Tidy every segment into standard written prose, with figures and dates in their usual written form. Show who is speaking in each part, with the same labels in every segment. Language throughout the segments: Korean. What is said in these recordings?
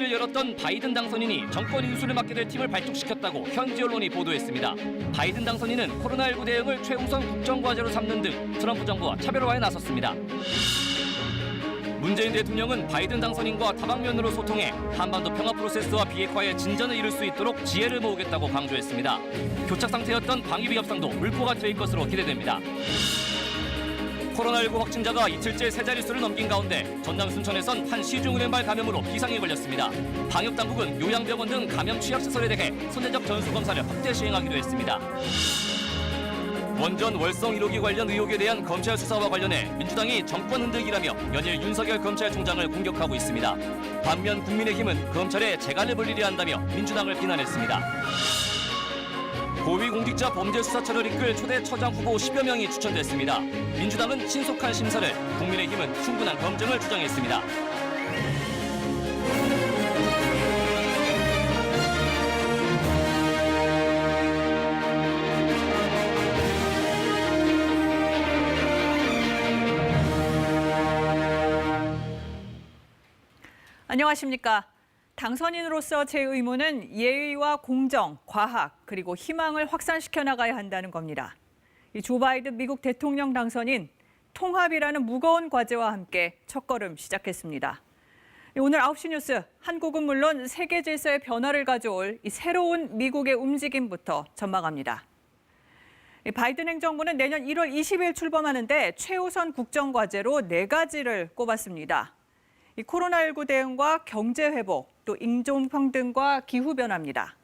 Speaker 1: 기자회견을 열었던 바이든 당선인이 정권 인수를 맡게 될 팀을 발족시켰다고 현지 언론이 보도했습니다. 바이든 당선인은 코로나19 대응을 최우선 국정과제로 삼는 등 트럼프 정부와 차별화에 나섰습니다. 문재인 대통령은 바이든 당선인과 다방면으로 소통해 한반도 평화 프로세스와 비핵화에 진전을 이룰 수 있도록 지혜를 모으겠다고 강조했습니다. 교착 상태였던 방위비 협상도 물꼬가 트일 것으로 기대됩니다. 코로나19 확진자가 이틀째 세 자릿수를 넘긴 가운데 전남 순천에선 한 시중은행발 감염으로 비상이 걸렸습니다. 방역당국은 요양병원 등 감염 취약시설에 대해 선제적 전수검사를 확대 시행하기로 했습니다. 원전 월성 1호기 관련 의혹에 대한 검찰 수사와 관련해 민주당이 정권 흔들기라며 연일 윤석열 검찰총장을 공격하고 있습니다. 반면 국민의힘은 검찰에 재갈을 벌리려 한다며 민주당을 비난했습니다. 고위공직자 범죄수사처를 이끌 초대 처장 후보 10여 명이 추천됐습니다. 민주당은 신속한 심사를, 국민의힘은 충분한 검증을 주장했습니다.
Speaker 2: 안녕하십니까. 당선인으로서 제 의무는 예의와 공정, 과학, 그리고 희망을 확산시켜 나가야 한다는 겁니다. 조 바이든 미국 대통령 당선인, 통합이라는 무거운 과제와 함께 첫걸음 시작했습니다. 오늘 9시 뉴스, 한국은 물론 세계 질서의 변화를 가져올 이 새로운 미국의 움직임부터 전망합니다. 바이든 행정부는 내년 1월 20일 출범하는데 최우선 국정과제로 4가지를 꼽았습니다. 이 코로나19 대응과 경제 회복, 또 인종평등과 기후변화입니다.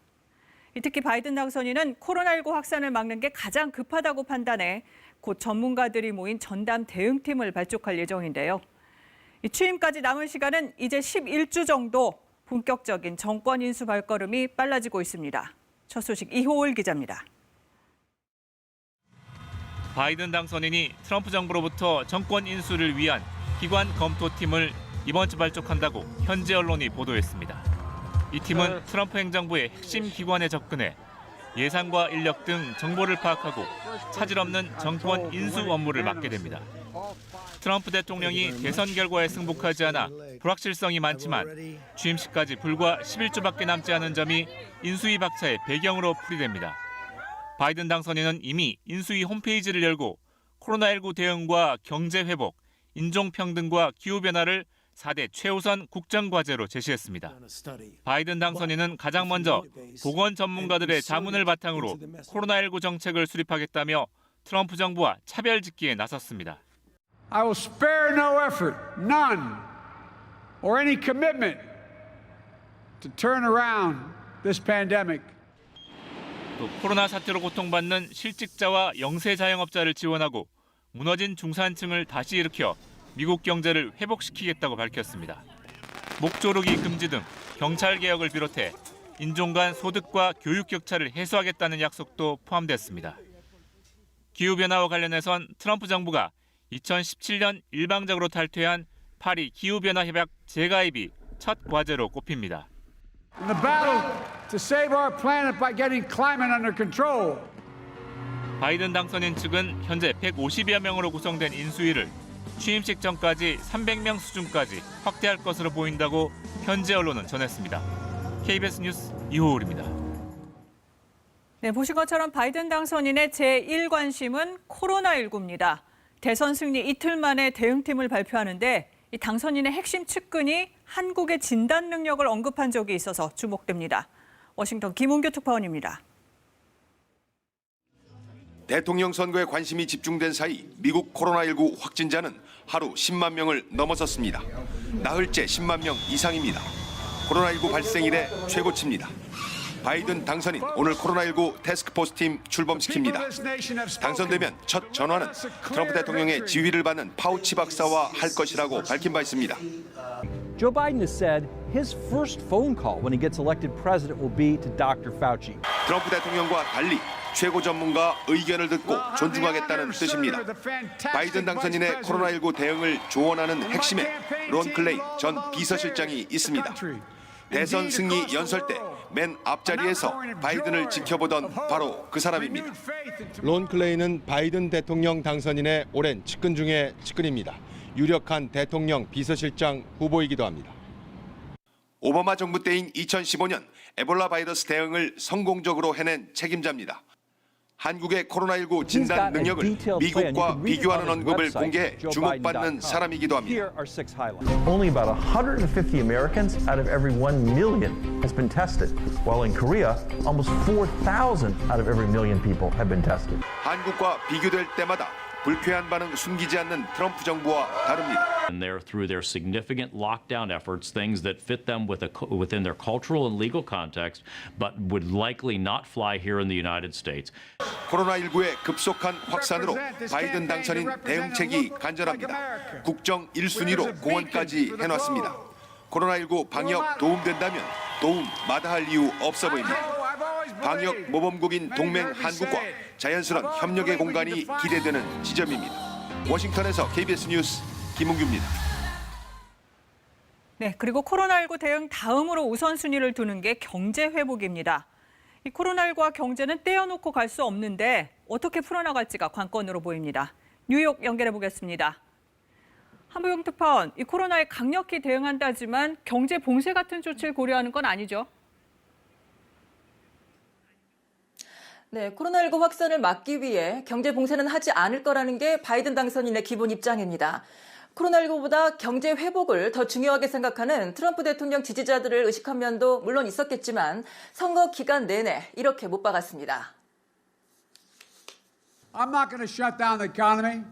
Speaker 2: 특히 바이든 당선인은 코로나19 확산을 막는 게 가장 급하다고 판단해 곧 전문가들이 모인 전담 대응팀을 발족할 예정인데요. 취임까지 남은 시간은 이제 11주 정도, 본격적인 정권 인수 발걸음이 빨라지고 있습니다. 첫 소식 이호울 기자입니다.
Speaker 3: 바이든 당선인이 트럼프 정부로부터 정권 인수를 위한 기관 검토팀을 이번 주 발족한다고 현지 언론이 보도했습니다. 이 팀은 트럼프 행정부의 핵심 기관에 접근해 예산과 인력 등 정보를 파악하고 차질 없는 정권 인수 업무를 맡게 됩니다. 트럼프 대통령이 대선 결과에 승복하지 않아 불확실성이 많지만 취임식까지 불과 11주밖에 남지 않은 점이 인수위 박차의 배경으로 풀이됩니다. 바이든 당선인은 이미 인수위 홈페이지를 열고 코로나19 대응과 경제 회복, 인종평등과 기후변화를 4대 최우선 국정과제로 제시했습니다. 바이든 당선인은 가장 먼저 보건 전문가들의 자문을 바탕으로 코로나19 정책을 수립하겠다며 트럼프 정부와 차별짓기에 나섰습니다.
Speaker 4: I will spare no effort, none, or any commitment to turn around this pandemic.
Speaker 3: 또 코로나 사태로 고통받는 실직자와 영세 자영업자를 지원하고 무너진 중산층을 다시 일으켜 미국 경제를 회복시키겠다고 밝혔습니다. 목조르기 금지 등 경찰 개혁을 비롯해 인종 간 소득과 교육 격차를 해소하겠다는 약속도 포함됐습니다. 기후변화와 관련해선 트럼프 정부가 2017년 일방적으로 탈퇴한 파리 기후변화 협약 재가입이 첫 과제로 꼽힙니다.
Speaker 4: In the battle to save our planet by getting climate under control.
Speaker 3: 바이든 당선인 측은 현재 150여 명으로 구성된 인수위를 취임식 전까지 300명 수준까지 확대할 것으로 보인다고 현지 언론은 전했습니다. KBS 뉴스 이호울입니다.
Speaker 2: 네, 보신 것처럼 바이든 당선인의 제1관심은 코로나19입니다. 대선 승리 이틀 만에 대응팀을 발표하는데 이 당선인의 핵심 측근이 한국의 진단 능력을 언급한 적이 있어서 주목됩니다. 워싱턴 김은규 특파원입니다.
Speaker 5: 대통령 선거에 관심이 집중된 사이 미국 코로나19 확진자는 하루 10만 명을 넘어섰습니다. 나흘째 10만 명 이상입니다. 코로나19 발생 이래 최고치입니다. 바이든 당선인 오늘 코로나19 태스크포스팀 출범시킵니다. 당선되면 첫 전화는 트럼프 대통령의 지휘를 받는 파우치 박사와 할 것이라고 밝힌 바 있습니다.
Speaker 6: Joe Biden has said his first phone call when he gets elected president will be to Dr. Fauci.
Speaker 5: 트럼프 대통령과 달리 최고 전문가 의견을 듣고 존중하겠다는 뜻입니다. 바이든 당선인의 코로나19 대응을 조언하는 핵심에 론 클레이 전 비서실장이 있습니다. 대선 승리 연설 때 맨 앞자리에서 바이든을 지켜보던 바로 그 사람입니다.
Speaker 7: 론 클레이는 바이든 대통령 당선인의 오랜 측근 중에 측근입니다. 유력한 대통령 비서실장 후보이기도 합니다.
Speaker 5: 오바마 정부 때인 2015년 에볼라 바이러스 대응을 성공적으로 해낸 책임자입니다. 한국의 코로나19 진단 능력을 미국과 비교하는 언급을 공개해 주목받는 사람이기도 합니다.
Speaker 8: Only about 150 Americans out of every 1 million has been tested, while in Korea, almost 4,000 out of every million people have been tested.
Speaker 5: 한국과 비교될 때마다 불쾌한 반응 숨기지 않는 트럼프 정부와 다릅니다.
Speaker 9: And they're through their significant lockdown efforts, things that fit them within their cultural and legal context, but would likely not fly here in the United States.
Speaker 5: 코로나19의 급속한 확산으로 바이든 당선인 대응책이 간절합니다. 국정 1순위로 공언까지 해놨습니다. 코로나19 방역 도움된다면 도움 마다할 이유 없어 보입니다. 방역 모범국인 동맹 한국과 자연스러운 협력의 공간이 기대되는 지점입니다. 워싱턴에서 KBS 뉴스 김은규입니다.
Speaker 2: 네, 그리고 코로나19 대응 다음으로 우선순위를 두는 게 경제 회복입니다. 이 코로나19와 경제는 떼어놓고 갈 수 없는데 어떻게 풀어나갈지가 관건으로 보입니다. 뉴욕 연결해 보겠습니다. 한부영 특파원, 이 코로나에 강력히 대응한다지만 경제 봉쇄 같은 조치를 고려하는 건 아니죠?
Speaker 10: 네, 코로나19 확산을 막기 위해 경제 봉쇄는 하지 않을 거라는 게 바이든 당선인의 기본 입장입니다. 코로나19보다 경제 회복을 더 중요하게 생각하는 트럼프 대통령 지지자들을 의식한 면도 물론 있었겠지만 선거 기간 내내 이렇게 못 박았습니다.
Speaker 4: I'm not going to shut down the economy.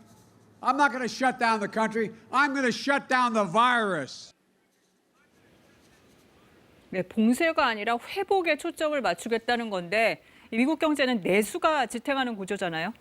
Speaker 4: I'm not going to shut down the country. I'm going to shut down the virus.
Speaker 2: 네, 봉쇄가 아니라 회복에 초점을 맞추겠다는 건데 미국 경제는 내수가 지탱하는 구조잖아요.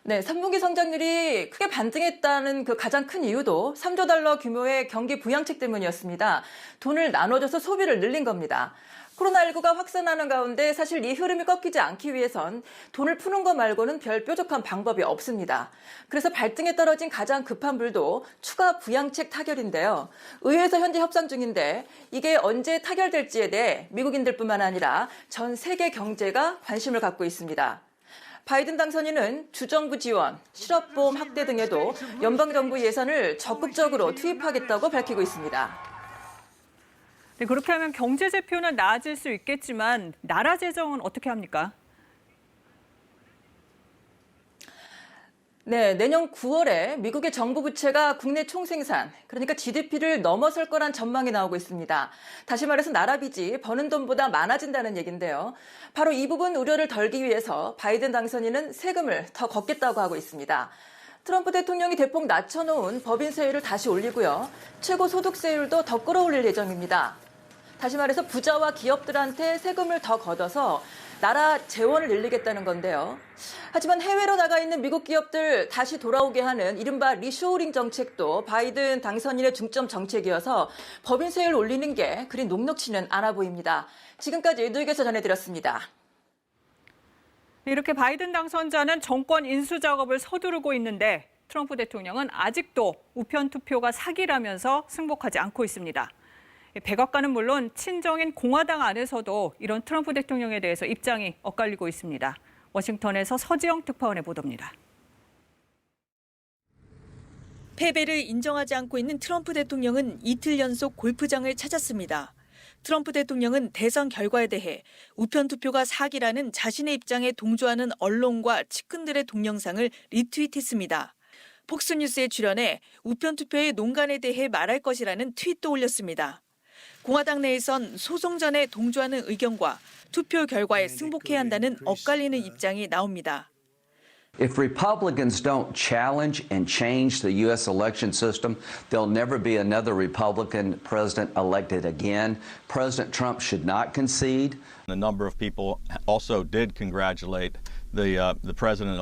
Speaker 10: 네, 3분기 성장률이 크게 반등했다는 그 가장 큰 이유도 3조 달러 규모의 경기 부양책 때문이었습니다. 돈을 나눠줘서 소비를 늘린 겁니다. 코로나19가 확산하는 가운데 사실 이 흐름이 꺾이지 않기 위해선 돈을 푸는 것 말고는 별 뾰족한 방법이 없습니다. 그래서 발등에 떨어진 가장 급한 불도 추가 부양책 타결인데요. 의회에서 현재 협상 중인데 이게 언제 타결될지에 대해 미국인들뿐만 아니라 전 세계 경제가 관심을 갖고 있습니다. 바이든 당선인은 주정부 지원, 실업보험 확대 등에도 연방정부 예산을 적극적으로 투입하겠다고 밝히고 있습니다.
Speaker 2: 네, 그렇게 하면 경제 지표는 나아질 수 있겠지만 나라 재정은 어떻게 합니까?
Speaker 10: 네, 내년 9월에 미국의 정부 부채가 국내 총생산, 그러니까 GDP를 넘어설 거란 전망이 나오고 있습니다. 다시 말해서 나라 빚이 버는 돈보다 많아진다는 얘기인데요. 바로 이 부분 우려를 덜기 위해서 바이든 당선인은 세금을 더 걷겠다고 하고 있습니다. 트럼프 대통령이 대폭 낮춰놓은 법인세율을 다시 올리고요. 최고소득세율도 더 끌어올릴 예정입니다. 다시 말해서 부자와 기업들한테 세금을 더 걷어서 나라 재원을 늘리겠다는 건데요. 하지만 해외로 나가 있는 미국 기업들 다시 돌아오게 하는 이른바 리쇼어링 정책도 바이든 당선인의 중점 정책이어서 법인세율 올리는 게 그리 녹록치는 않아 보입니다. 지금까지 뉴욕에서 전해드렸습니다.
Speaker 2: 이렇게 바이든 당선자는 정권 인수 작업을 서두르고 있는데 트럼프 대통령은 아직도 우편 투표가 사기라면서 승복하지 않고 있습니다. 백악관은 물론 친정인 공화당 안에서도 이런 트럼프 대통령에 대해서 입장이 엇갈리고 있습니다. 워싱턴에서 서지영 특파원의 보도입니다.
Speaker 11: 패배를 인정하지 않고 있는 트럼프 대통령은 이틀 연속 골프장을 찾았습니다. 트럼프 대통령은 대선 결과에 대해 우편 투표가 사기라는 자신의 입장에 동조하는 언론과 측근들의 동영상을 리트윗했습니다. 폭스뉴스에 출연해 우편 투표의 논간에 대해 말할 것이라는 트윗도 올렸습니다. 공화당 내에선 소송전에 동조하는 의견과 투표 결과에 승복해야 한다는 엇갈리는 입장이 나옵니다.
Speaker 12: If Republicans don't challenge and change the U.S. election system, there'll never be another Republican president elected again. President Trump should not concede.
Speaker 13: A number of people also did congratulate the president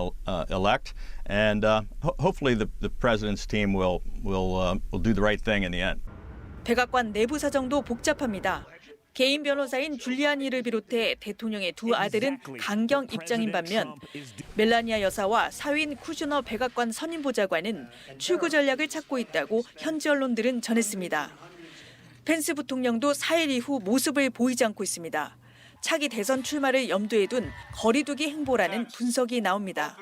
Speaker 13: elect, and hopefully the president's team will do the right thing in the end.
Speaker 11: 백악관 내부 사정도 복잡합니다. 개인 변호사인 줄리아니를 비롯해 대통령의 두 아들은 강경 입장인 반면 멜라니아 여사와 사위인 쿠슈너 백악관 선임보좌관은 출구 전략을 찾고 있다고 현지 언론들은 전했습니다. 펜스 부통령도 4일 이후 모습을 보이지 않고 있습니다. 차기 대선 출마를 염두에 둔 거리두기 행보라는 분석이 나옵니다.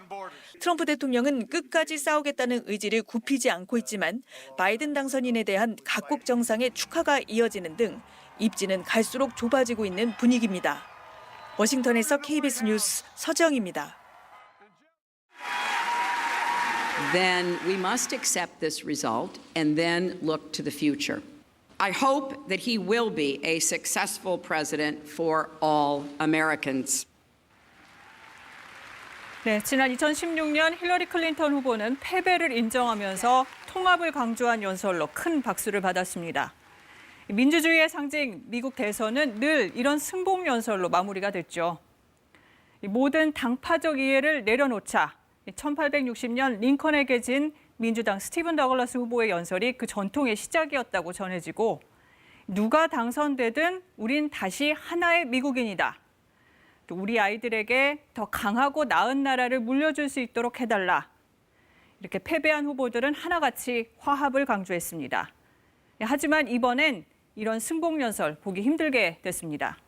Speaker 11: 트럼프 대통령은 끝까지 싸우겠다는 의지를 굽히지 않고 있지만 바이든 당선인에 대한 각국 정상의 축하가 이어지는 등 입지는 갈수록 좁아지고 있는 분위기입니다. 워싱턴에서 KBS 뉴스 서정입니다.
Speaker 14: Then we must accept this result and then look to the future. I hope that he will be a successful president for all Americans.
Speaker 2: 네, 지난 2016년 힐러리 클린턴 후보는 패배를 인정하면서 통합을 강조한 연설로 큰 박수를 받았습니다. 민주주의의 상징 미국 대선은 늘 이런 승복 연설로 마무리가 됐죠. 모든 당파적 이해를 내려놓자 1860년 링컨에게 진 민주당 스티븐 더글라스 후보의 연설이 그 전통의 시작이었다고 전해지고 누가 당선되든 우린 다시 하나의 미국인이다. 또 우리 아이들에게 더 강하고 나은 나라를 물려줄 수 있도록 해달라. 이렇게 패배한 후보들은 하나같이 화합을 강조했습니다. 하지만 이번엔 이런 승복 연설 보기 힘들게 됐습니다.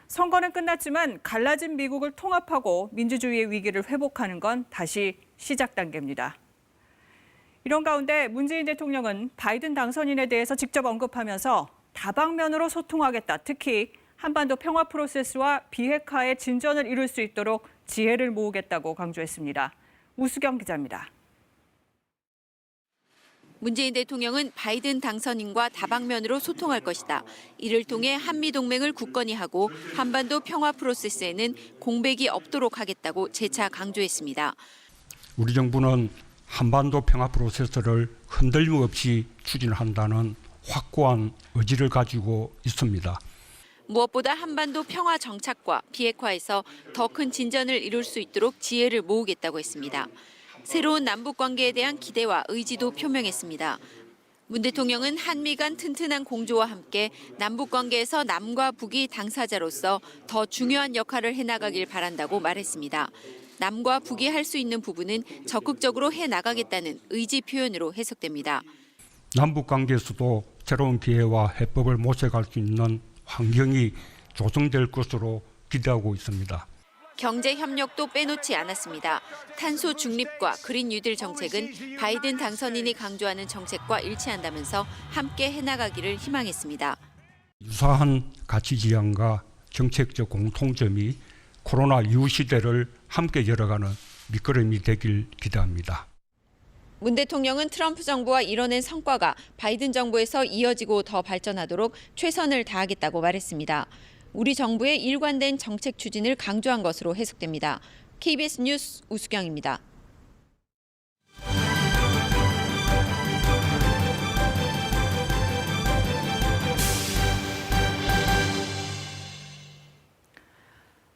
Speaker 2: 선거는 끝났지만 갈라진 미국을 통합하고 민주주의의 위기를 회복하는 건 다시 시작 단계입니다. 이런 가운데 문재인 대통령은 바이든 당선인에 대해서 직접 언급하면서 다방면으로 소통하겠다. 특히 한반도 평화 프로세스와 비핵화의 진전을 이룰 수 있도록 지혜를 모으겠다고 강조했습니다. 우수경 기자입니다.
Speaker 15: 문재인 대통령은 바이든 당선인과 다방면으로 소통할 것이다. 이를 통해 한미동맹을 굳건히 하고 한반도 평화 프로세스에는 공백이 없도록 하겠다고 재차 강조했습니다.
Speaker 16: 우리 정부는 한반도 평화 프로세스를 흔들림 없이 추진한다는 확고한 의지를 가지고 있습니다.
Speaker 15: 무엇보다 한반도 평화 정착과 비핵화에서 더 큰 진전을 이룰 수 있도록 지혜를 모으겠다고 했습니다. 새로운 남북 관계에 대한 기대와 의지도 표명했습니다. 문 대통령은 한미 간 튼튼한 공조와 함께 남북 관계에서 남과 북이 당사자로서 더 중요한 역할을 해나가길 바란다고 말했습니다. 남과 북이 할 수 있는 부분은 적극적으로 해나가겠다는 의지 표현으로 해석됩니다.
Speaker 16: 남북 관계에서도 새로운 기회와 해법을 모색할 수 있는 환경이 조성될 것으로 기대하고 있습니다.
Speaker 15: 경제 협력도 빼놓지 않았습니다. 탄소 중립과 그린 뉴딜 정책은 바이든 당선인이 강조하는 정책과 일치한다면서 함께 해나가기를 희망했습니다.
Speaker 16: 유사한 가치 지향과 정책적 공통점이 코로나 이후 시대를 함께 열어가는 밑거름이 되길 기대합니다.
Speaker 15: 문 대통령은 트럼프 정부와 이뤄낸 성과가 바이든 정부에서 이어지고 더 발전하도록 최선을 다하겠다고 말했습니다. 우리 정부의 일관된 정책 추진을 강조한 것으로 해석됩니다. KBS 뉴스 우수경입니다.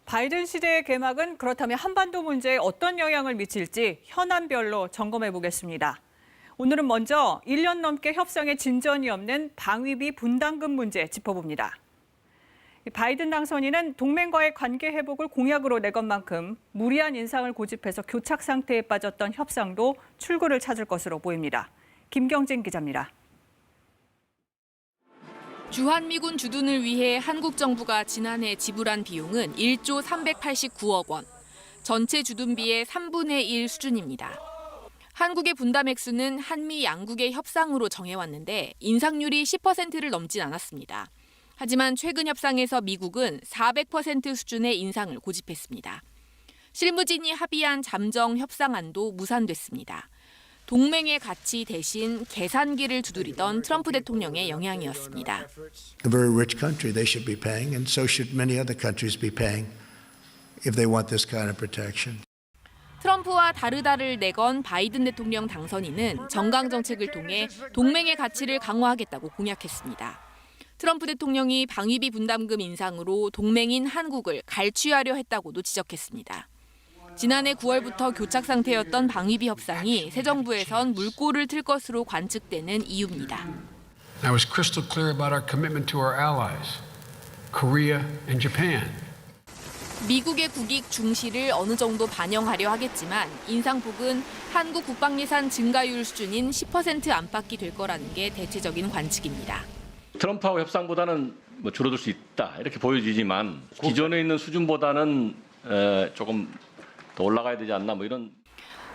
Speaker 2: 바이든 시대의 개막은 그렇다면 한반도 문제에 어떤 영향을 미칠지 현안별로 점검해 보겠습니다. 오늘은 먼저 1년 넘게 협상에 진전이 없는 방위비 분담금 문제 짚어봅니다. 바이든 당선인은 동맹과의 관계 회복을 공약으로 내건 만큼 무리한 인상을 고집해서 교착 상태에 빠졌던 협상도 출구를 찾을 것으로 보입니다. 김경진 기자입니다.
Speaker 17: 주한미군 주둔을 위해 한국 정부가 지난해 지불한 비용은 1조 389억 원, 전체 주둔비의 3분의 1 수준입니다. 한국의 분담 액수는 한미 양국의 협상으로 정해왔는데 인상률이 10%를 넘진 않았습니다. 하지만 최근 협상에서 미국은 400% 수준의 인상을 고집했습니다. 실무진이 합의한 잠정 협상안도 무산됐습니다. 동맹의 가치 대신 계산기를 두드리던 트럼프 대통령의 영향이었습니다.
Speaker 18: A very rich country they should be paying, and so should many other countries be paying if they want this kind of protection.
Speaker 17: 트럼프와 다르다를 내건 바이든 대통령 당선인은 정강 정책을 통해 동맹의 가치를 강화하겠다고 공약했습니다. 트럼프 대통령이 방위비 분담금 인상으로 동맹인 한국을 갈취하려 했다고도 지적했습니다. 지난해 9월부터 교착 상태였던 방위비 협상이 새 정부에선 물꼬를 틀 것으로 관측되는 이유입니다.
Speaker 4: I was crystal clear about our commitment to our allies, Korea and Japan.
Speaker 17: 미국의 국익 중시를 어느 정도 반영하려 하겠지만 인상폭은 한국 국방 예산 증가율 수준인 10% 안팎이 될 거라는 게 대체적인 관측입니다.
Speaker 19: 트럼프하고 협상보다는 줄어들 수 있다 이렇게 보여지지만 기존에 있는 수준보다는 조금 더 올라가야 되지 않나 이런.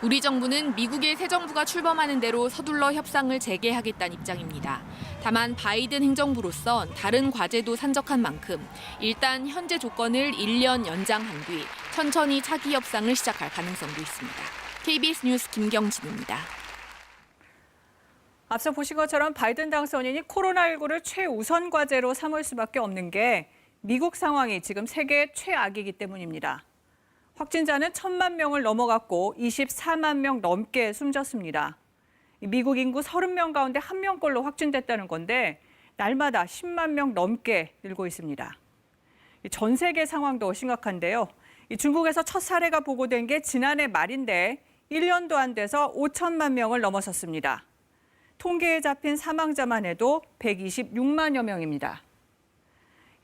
Speaker 17: 우리 정부는 미국의 새 정부가 출범하는 대로 서둘러 협상을 재개하겠다는 입장입니다. 다만 바이든 행정부로선 다른 과제도 산적한 만큼 일단 현재 조건을 1년 연장한 뒤 천천히 차기 협상을 시작할 가능성도 있습니다. KBS 뉴스 김경진입니다.
Speaker 2: 앞서 보신 것처럼 바이든 당선인이 코로나19를 최우선 과제로 삼을 수밖에 없는 게 미국 상황이 지금 세계 최악이기 때문입니다. 확진자는 1,000만 명을 넘어갔고 24만 명 넘게 숨졌습니다. 미국 인구 30명 가운데 1명꼴로 확진됐다는 건데 날마다 10만 명 넘게 늘고 있습니다. 전 세계 상황도 심각한데요. 중국에서 첫 사례가 보고된 게 지난해 말인데 1년도 안 돼서 5천만 명을 넘어섰습니다. 통계에 잡힌 사망자만 해도 126만여 명입니다.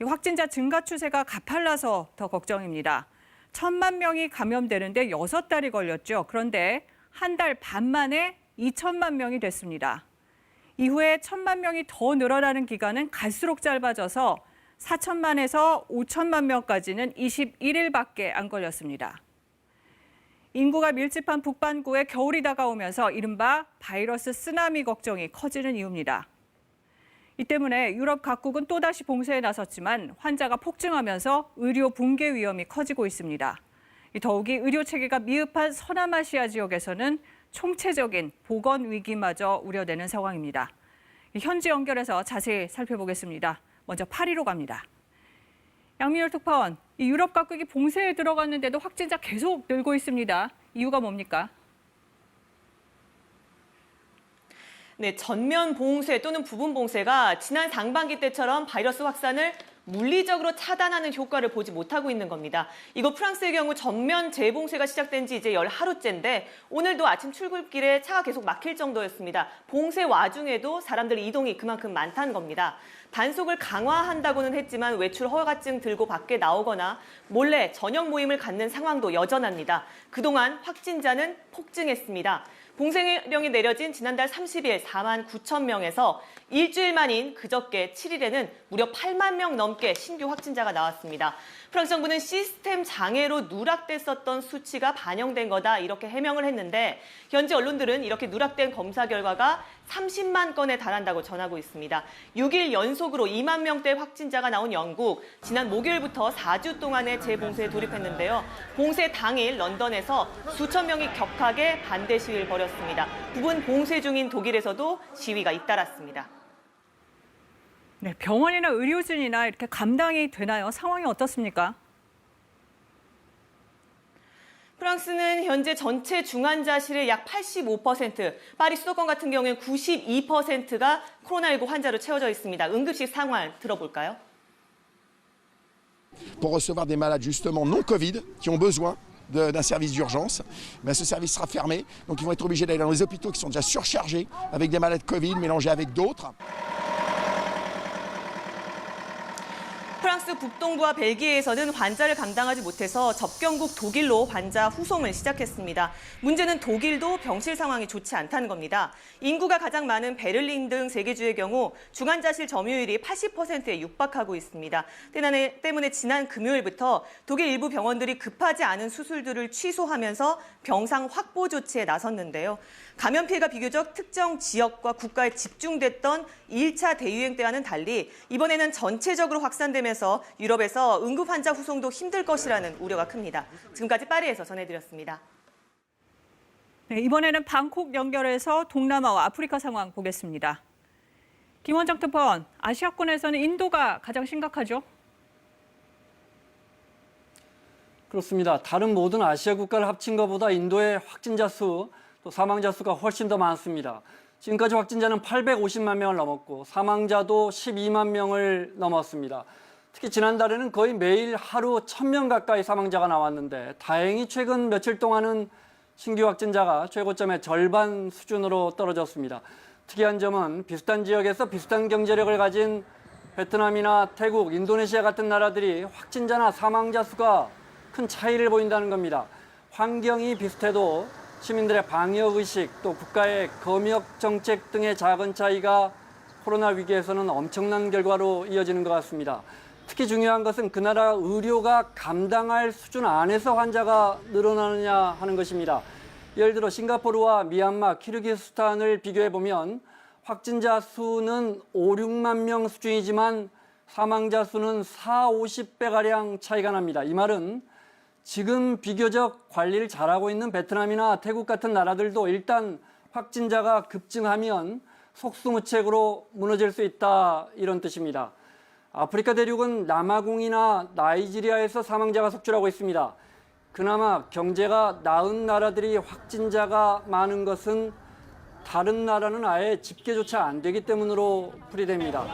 Speaker 2: 확진자 증가 추세가 가팔라서 더 걱정입니다. 1,000만 명이 감염되는데 6달이 걸렸죠. 그런데 한 달 반 만에 2천만 명이 됐습니다. 이후에 1,000만 명이 더 늘어나는 기간은 갈수록 짧아져서 4천만에서 5천만 명까지는 21일밖에 안 걸렸습니다. 인구가 밀집한 북반구에 겨울이 다가오면서 이른바 바이러스 쓰나미 걱정이 커지는 이유입니다. 이 때문에 유럽 각국은 또다시 봉쇄에 나섰지만 환자가 폭증하면서 의료 붕괴 위험이 커지고 있습니다. 더욱이 의료 체계가 미흡한 서남아시아 지역에서는 총체적인 보건 위기마저 우려되는 상황입니다. 현지 연결해서 자세히 살펴보겠습니다. 먼저 파리로 갑니다. 양민열 특파원, 유럽 각국이 봉쇄에 들어갔는데도 확진자 계속 늘고 있습니다. 이유가 뭡니까?
Speaker 20: 네, 전면 봉쇄 또는 부분 봉쇄가 지난 상반기 때처럼 바이러스 확산을 물리적으로 차단하는 효과를 보지 못하고 있는 겁니다. 이거 프랑스의 경우 전면 재봉쇄가 시작된 지 이제 10하루째인데 오늘도 아침 출근길에 차가 계속 막힐 정도였습니다. 봉쇄 와중에도 사람들의 이동이 그만큼 많다는 겁니다. 단속을 강화한다고는 했지만 외출 허가증 들고 밖에 나오거나 몰래 저녁 모임을 갖는 상황도 여전합니다. 그동안 확진자는 폭증했습니다. 봉쇄령이 내려진 지난달 30일 4만 9천 명에서 일주일 만인 그저께 7일에는 무려 8만 명 넘게 신규 확진자가 나왔습니다. 프랑스 정부는 시스템 장애로 누락됐었던 수치가 반영된 거다 이렇게 해명을 했는데 현지 언론들은 이렇게 누락된 검사 결과가 30만 건에 달한다고 전하고 있습니다. 6일 연속으로 2만 명대 확진자가 나온 영국, 지난 목요일부터 4주 동안의 재봉쇄에 돌입했는데요. 봉쇄 당일 런던에서 수천 명이 격하게 반대 시위를 벌였습니다. 부분 봉쇄 중인 독일에서도 시위가 잇따랐습니다.
Speaker 2: 네, 병원이나 의료진이나 이렇게 감당이 되나요? 상황이 어떻습니까?
Speaker 20: 프랑스는 현재 전체 중환자실의 약 85%, 파리 수도권 같은 경우에는 92%가 코로나19 환자로 채워져 있습니다. 응급실 상황 들어볼까요?
Speaker 21: Pour recevoir des malades justement non Covid qui ont besoin d'un service d'urgence, mais ce service sera fermé, donc ils vont être obligés d'aller dans les hôpitaux qui sont déjà surchargés avec des malades Covid mélangés avec d'autres.
Speaker 20: 프랑스 북동부와 벨기에에서는 환자를 감당하지 못해서 접경국 독일로 환자 후송을 시작했습니다. 문제는 독일도 병실 상황이 좋지 않다는 겁니다. 인구가 가장 많은 베를린 등 세계주의 경우 중환자실 점유율이 80%에 육박하고 있습니다. 때문에 지난 금요일부터 독일 일부 병원들이 급하지 않은 수술들을 취소하면서 병상 확보 조치에 나섰는데요. 감염 피해가 비교적 특정 지역과 국가에 집중됐던 1차 대유행 때와는 달리 이번에는 전체적으로 확산되면서 유럽에서 응급 환자 후송도 힘들 것이라는 우려가 큽니다. 지금까지 파리에서 전해드렸습니다.
Speaker 2: 네, 이번에는 방콕 연결해서 동남아와 아프리카 상황 보겠습니다. 김원정 특파원, 아시아권에서는 인도가 가장 심각하죠?
Speaker 22: 그렇습니다. 다른 모든 아시아 국가를 합친 것보다 인도의 확진자 수, 또 사망자 수가 훨씬 더 많습니다. 지금까지 확진자는 850만 명을 넘었고 사망자도 12만 명을 넘었습니다. 특히 지난달에는 거의 매일 하루 1,000명 가까이 사망자가 나왔는데 다행히 최근 며칠 동안은 신규 확진자가 최고점의 절반 수준으로 떨어졌습니다. 특이한 점은 비슷한 지역에서 비슷한 경제력을 가진 베트남이나 태국, 인도네시아 같은 나라들이 확진자나 사망자 수가 큰 차이를 보인다는 겁니다. 환경이 비슷해도 시민들의 방역의식, 또 국가의 검역 정책 등의 작은 차이가 코로나 위기에서는 엄청난 결과로 이어지는 것 같습니다. 특히 중요한 것은 그 나라 의료가 감당할 수준 안에서 환자가 늘어나느냐 하는 것입니다. 예를 들어 싱가포르와 미얀마, 키르기스스탄을 비교해 보면 확진자 수는 5, 6만 명 수준이지만 사망자 수는 4, 50배가량 차이가 납니다. 이 말은 지금 비교적 관리를 잘하고 있는 베트남이나 태국 같은 나라들도 일단 확진자가 급증하면 속수무책으로 무너질 수 있다, 이런 뜻입니다. 아프리카 대륙은 남아공이나 나이지리아에서 사망자가 속출하고 있습니다. 그나마 경제가 나은 나라들이 확진자가 많은 것은 다른 나라는 아예 집계조차 안 되기 때문으로 풀이됩니다.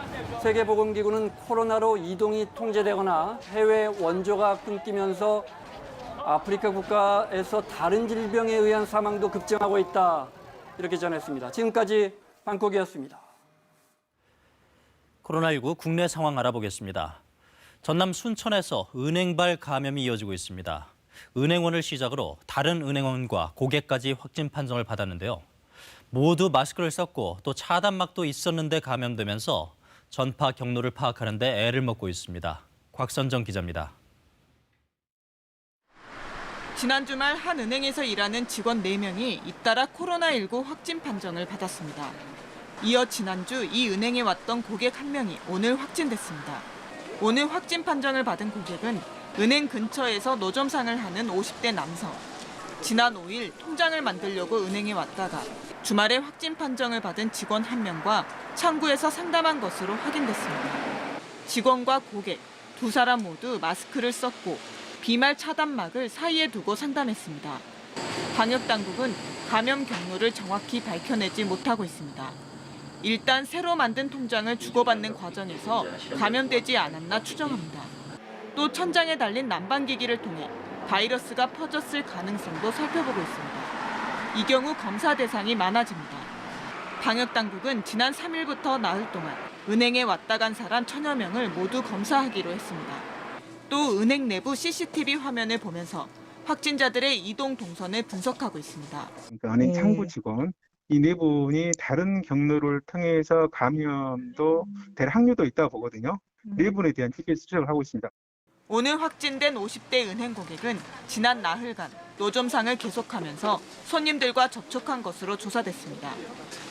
Speaker 22: 세계보건기구는 코로나로 이동이 통제되거나 해외 원조가 끊기면서 아프리카 국가에서 다른 질병에 의한 사망도 급증하고 있다, 이렇게 전했습니다. 지금까지 방콕이었습니다.
Speaker 1: 코로나19 국내 상황 알아보겠습니다. 전남 순천에서 은행발 감염이 이어지고 있습니다. 은행원을 시작으로 다른 은행원과 고객까지 확진 판정을 받았는데요. 모두 마스크를 썼고 또 차단막도 있었는데 감염되면서 전파 경로를 파악하는 데 애를 먹고 있습니다. 곽선정 기자입니다.
Speaker 3: 지난 주말 한 은행에서 일하는 직원 4명이 잇따라 코로나19 확진 판정을 받았습니다. 이어 지난주 이 은행에 왔던 고객 1명이 오늘 확진됐습니다. 오늘 확진 판정을 받은 고객은 은행 근처에서 노점상을 하는 50대 남성. 지난 5일 통장을 만들려고 은행에 왔다가 주말에 확진 판정을 받은 직원 1명과 창구에서 상담한 것으로 확인됐습니다. 직원과 고객 두 사람 모두 마스크를 썼고 비말 차단막을 사이에 두고 상담했습니다. 방역당국은 감염 경로를 정확히 밝혀내지 못하고 있습니다. 일단 새로 만든 통장을 주고받는 과정에서 감염되지 않았나 추정합니다. 또 천장에 달린 난방기기를 통해 바이러스가 퍼졌을 가능성도 살펴보고 있습니다. 이 경우 검사 대상이 많아집니다. 방역당국은 지난 3일부터 나흘 동안 은행에 왔다 간 사람 1000여 명을 모두 검사하기로 했습니다. 또 은행 내부 CCTV 화면을 보면서 확진자들의 이동 동선을 분석하고 있습니다.
Speaker 23: 그러니까 은행 창구 직원 이 네 분이 다른 경로를 통해서 감염도 될 확률도 있다고 보거든요. 네 분에 대한 TBS 추적을 하고 있습니다.
Speaker 3: 오늘 확진된 50대 은행 고객은 지난 나흘간 노점상을 계속하면서 손님들과 접촉한 것으로 조사됐습니다.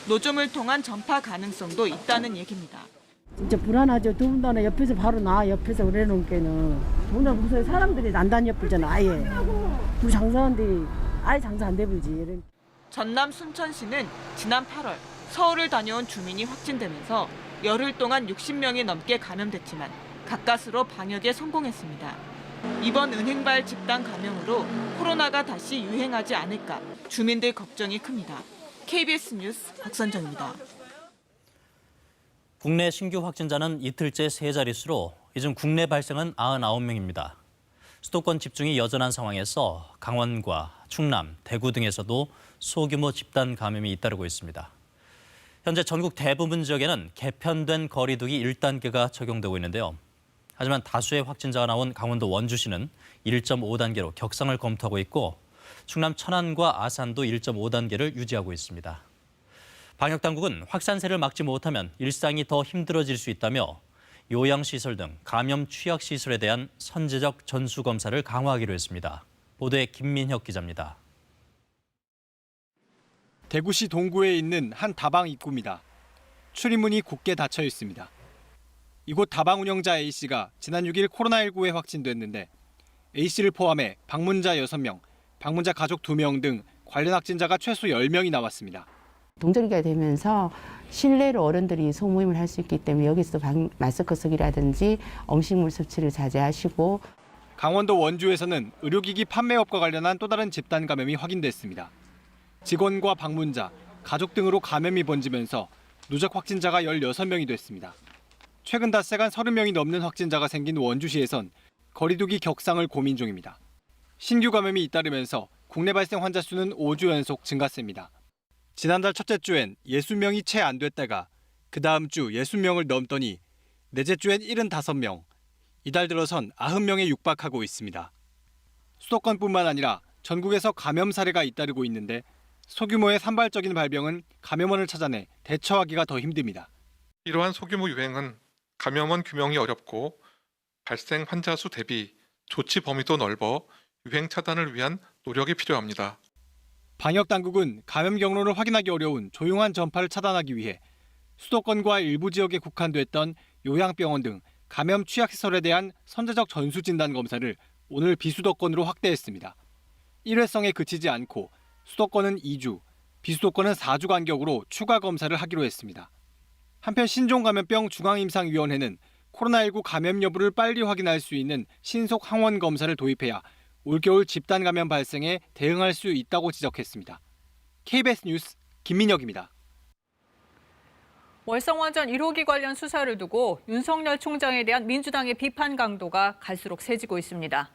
Speaker 3: 노점을 통한 전파 가능성도 있다는 얘기입니다.
Speaker 24: 진짜 불안하죠. 더군다나 옆에서 바로 나 옆에서 그래놓은 게는 더군다나 무슨 사람들이 난단 옆이잖아. 아예 그 장사한데 아예 장사 안 돼버리지.
Speaker 3: 전남 순천시는 지난 8월 서울을 다녀온 주민이 확진되면서 열흘 동안 60명이 넘게 감염됐지만 가까스로 방역에 성공했습니다. 이번 은행발 집단 감염으로 코로나가 다시 유행하지 않을까 주민들 걱정이 큽니다. KBS 뉴스 박선정입니다.
Speaker 1: 국내 신규 확진자는 이틀째 세 자릿수로 이중 국내 발생은 99명입니다. 수도권 집중이 여전한 상황에서 강원과 충남, 대구 등에서도 소규모 집단 감염이 잇따르고 있습니다. 현재 전국 대부분 지역에는 개편된 거리 두기 1단계가 적용되고 있는데요. 하지만 다수의 확진자가 나온 강원도 원주시는 1.5단계로 격상을 검토하고 있고 충남 천안과 아산도 1.5단계를 유지하고 있습니다. 방역당국은 확산세를 막지 못하면 일상이 더 힘들어질 수 있다며 요양시설 등 감염 취약시설에 대한 선제적 전수검사를 강화하기로 했습니다. 보도에 김민혁 기자입니다.
Speaker 25: 대구시 동구에 있는 한 다방 입구입니다. 출입문이 굳게 닫혀 있습니다. 이곳 다방 운영자 A씨가 지난 6일 코로나19에 확진됐는데 A씨를 포함해 방문자 6명, 방문자 가족 2명 등 관련 확진자가 최소 10명이 나왔습니다.
Speaker 26: 동절기가 되면서 실내로 어른들이 소모임을 할 수 있기 때문에 여기서 마스크 쓰기라든지 음식물 섭취를 자제하시고.
Speaker 25: 강원도 원주에서는 의료기기 판매업과 관련한 또 다른 집단 감염이 확인됐습니다. 직원과 방문자, 가족 등으로 감염이 번지면서 누적 확진자가 16명이 됐습니다. 최근 닷새간 30명이 넘는 확진자가 생긴 원주시에선 거리두기 격상을 고민 중입니다. 신규 감염이 잇따르면서 국내 발생 환자 수는 5주 연속 증가세입니다. 지난달 첫째 주엔 60명이 채 안 됐다가 그 다음 주 60명을 넘더니 넷째 주엔 75명, 이달 들어선 90명에 육박하고 있습니다. 수도권뿐만 아니라 전국에서 감염 사례가 잇따르고 있는데 소규모의 산발적인 발병은 감염원을 찾아내 대처하기가 더 힘듭니다.
Speaker 27: 이러한 소규모 유행은 감염원 규명이 어렵고 발생 환자 수 대비 조치 범위도 넓어 유행 차단을 위한 노력이 필요합니다.
Speaker 25: 방역 당국은 감염 경로를 확인하기 어려운 조용한 전파를 차단하기 위해 수도권과 일부 지역에 국한됐던 요양병원 등 감염 취약시설에 대한 선제적 전수진단 검사를 오늘 비수도권으로 확대했습니다. 일회성에 그치지 않고 수도권은 2주, 비수도권은 4주 간격으로 추가 검사를 하기로 했습니다. 한편 신종감염병 중앙임상위원회는 코로나19 감염 여부를 빨리 확인할 수 있는 신속 항원 검사를 도입해야 올겨울 집단 감염 발생에 대응할 수 있다고 지적했습니다. KBS 뉴스 김민혁입니다.
Speaker 2: 월성원전 1호기 관련 수사를 두고 윤석열 총장에 대한 민주당의 비판 강도가 갈수록 세지고 있습니다.